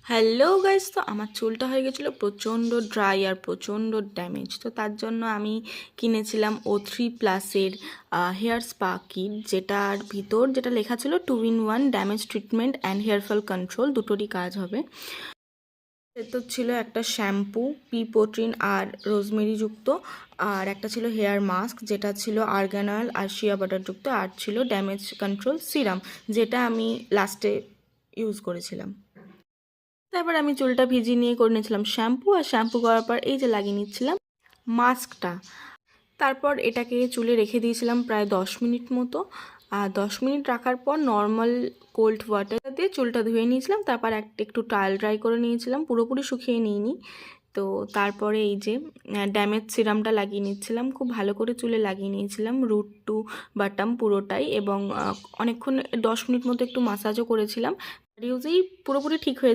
Hello guys, তো আমার চুলটা হয়ে গেছিলো প্রচণ্ড ড্রাই আর প্রচণ্ড ড্যামেজ। তো তার জন্য আমি কিনেছিলাম O3+-এর হেয়ার স্পা কিট, যেটার ভিতর যেটা লেখা ছিল 2-in-1 damage treatment and hair fall control, দুটোরই কাজ হবে। তো ছিল একটা শ্যাম্পু, পি প্রোটিন আর রোজমেরি যুক্ত, আর একটা ছিল হেয়ার মাস্ক যেটা ছিল আর্গান অয়েল আর শিয়া বাটার যুক্ত, আর ছিল ড্যামেজ কন্ট্রোল সিরাম যেটা আমি লাস্টে ইউজ করেছিলাম। তারপর আমি চুলটা ভিজিয়ে নিয়ে করে নিয়েছিলাম শ্যাম্পু, আর শ্যাম্পু করার পর এই যে লাগিয়ে নিচ্ছিলাম মাস্কটা। তারপর এটাকে চুলে রেখে দিয়েছিলাম প্রায় 10 মিনিট মতো, আর 10 মিনিট রাখার পর নর্মাল কোল্ড ওয়াটার দিয়ে চুলটা ধুয়ে নিয়েছিলাম। তারপর একটু টাওয়েল ড্রাই করে নিয়েছিলাম, পুরোপুরি শুকিয়ে নিইনি। তো তারপরে এই যে ড্যামেজ সিরামটা লাগিয়ে নিচ্ছিলাম, খুব ভালো করে চুলে লাগিয়ে নিয়েছিলাম রুট টু বাটাম পুরোটাই, এবং অনেকক্ষণ 10 মিনিট মতো একটু মাসাজও করেছিলাম। ইউজেই পুরোপুরি ঠিক হয়ে